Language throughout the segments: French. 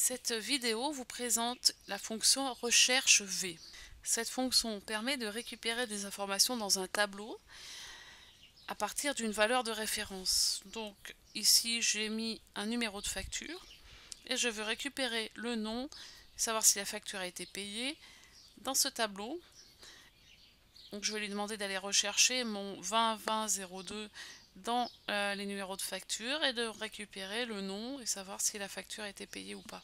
Cette vidéo vous présente la fonction recherche V. Cette fonction permet de récupérer des informations dans un tableau à partir d'une valeur de référence. Donc ici j'ai mis un numéro de facture et je veux récupérer le nom, savoir si la facture a été payée dans ce tableau. Donc je vais lui demander d'aller rechercher mon 202002 dans les numéros de facture et de récupérer le nom et savoir si la facture a été payée ou pas.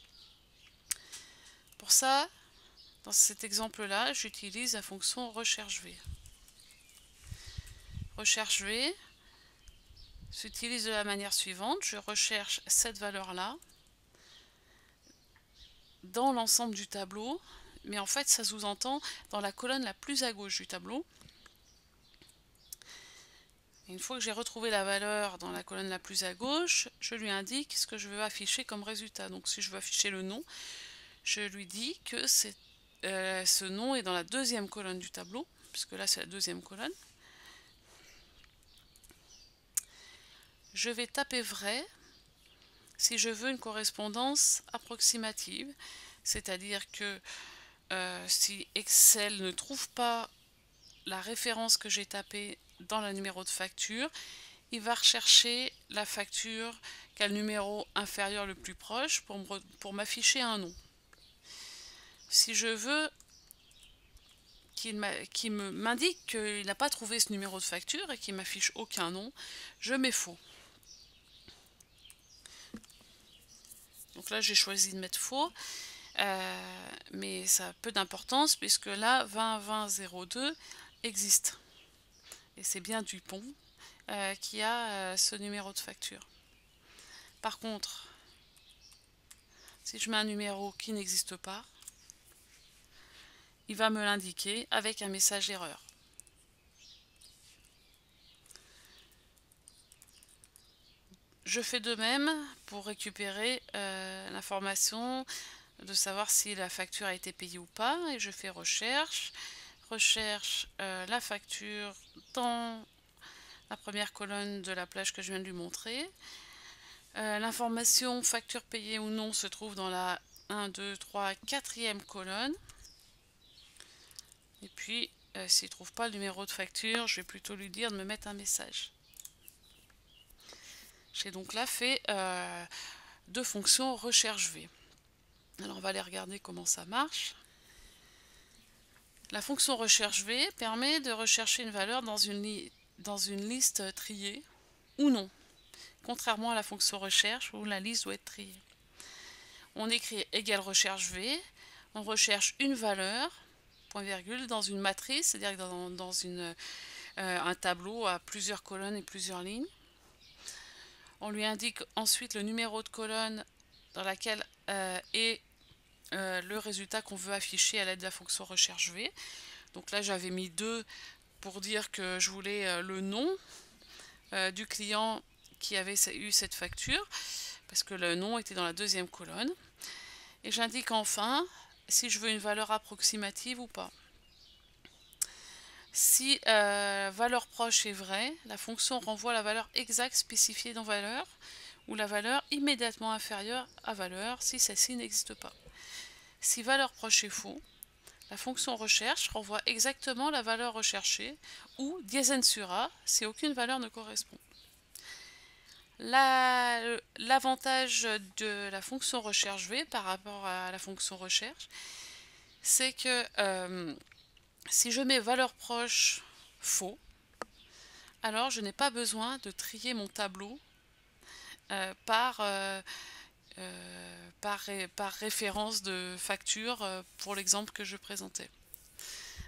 Pour ça, dans cet exemple-là, j'utilise la fonction recherche V. Recherche V s'utilise de la manière suivante. Je recherche cette valeur-là dans l'ensemble du tableau, mais en fait ça sous-entend dans la colonne la plus à gauche du tableau. Et une fois que j'ai retrouvé la valeur dans la colonne la plus à gauche, je lui indique ce que je veux afficher comme résultat. Donc si je veux afficher le nom, je lui dis que ce nom est dans la deuxième colonne du tableau, puisque là c'est la deuxième colonne. Je vais taper vrai si je veux une correspondance approximative, c'est-à-dire que si Excel ne trouve pas la référence que j'ai tapée dans le numéro de facture, il va rechercher la facture qui a le numéro inférieur le plus proche pour m'afficher un nom. Si je veux qu'il m'indique qu'il n'a pas trouvé ce numéro de facture et qu'il m'affiche aucun nom, je mets faux. Donc là j'ai choisi de mettre faux, mais ça a peu d'importance puisque là 202002 existe. Et c'est bien Dupont qui a ce numéro de facture. Par contre, si je mets un numéro qui n'existe pas, il va me l'indiquer avec un message erreur. Je fais de même pour récupérer l'information de savoir si la facture a été payée ou pas, et je fais recherche la facture dans la première colonne de la plage que je viens de lui montrer. L'information facture payée ou non se trouve dans la 1, 2, 3, 4e colonne. Et puis, s'il ne trouve pas le numéro de facture, je vais plutôt lui dire de me mettre un message. J'ai donc là fait deux fonctions recherche V. Alors on va aller regarder comment ça marche. La fonction recherche V permet de rechercher une valeur dans une liste triée ou non, contrairement à la fonction recherche où la liste doit être triée. On écrit égale recherche V, on recherche une valeur, point virgule, dans une matrice, c'est-à-dire dans un tableau à plusieurs colonnes et plusieurs lignes. On lui indique ensuite le numéro de colonne dans laquelle est le résultat qu'on veut afficher à l'aide de la fonction recherche V. Donc là j'avais mis 2 pour dire que je voulais le nom du client qui avait eu cette facture, parce que le nom était dans la deuxième colonne. Et j'indique enfin si je veux une valeur approximative ou pas. Si valeur proche est vraie, la fonction renvoie la valeur exacte spécifiée dans valeur, ou la valeur immédiatement inférieure à valeur si celle-ci n'existe pas. Si valeur proche est faux, la fonction recherche renvoie exactement la valeur recherchée, ou dièse sura si aucune valeur ne correspond. L'avantage de la fonction recherche V par rapport à la fonction recherche, c'est que si je mets valeur proche faux, alors je n'ai pas besoin de trier mon tableau par référence de facture pour l'exemple que je présentais.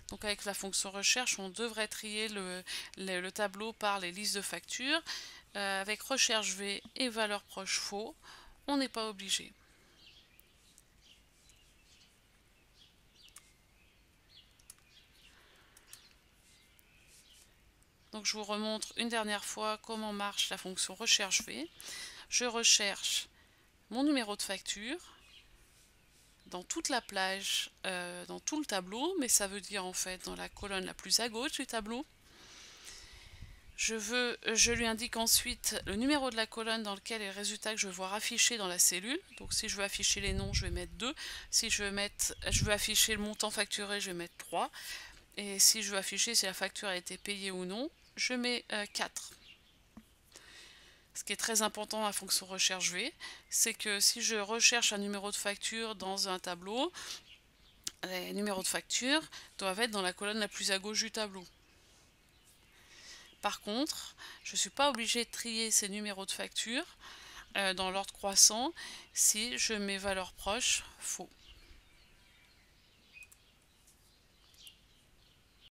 Donc avec la fonction recherche, on devrait trier le tableau par les listes de factures. Avec recherche V et valeur proche faux, on n'est pas obligé. Donc je vous remontre une dernière fois comment marche la fonction recherche V. Je recherche mon numéro de facture dans toute la plage, dans tout le tableau, mais ça veut dire en fait dans la colonne la plus à gauche du tableau. Je lui indique ensuite le numéro de la colonne dans lequel est le résultat que je veux voir affiché dans la cellule. Donc si je veux afficher les noms, je vais mettre 2. Si je veux afficher le montant facturé, je vais mettre 3. Et si je veux afficher si la facture a été payée ou non, je mets 4. Ce qui est très important dans la fonction recherche V, c'est que si je recherche un numéro de facture dans un tableau, les numéros de facture doivent être dans la colonne la plus à gauche du tableau. Par contre, je ne suis pas obligée de trier ces numéros de facture dans l'ordre croissant si je mets valeur proche faux.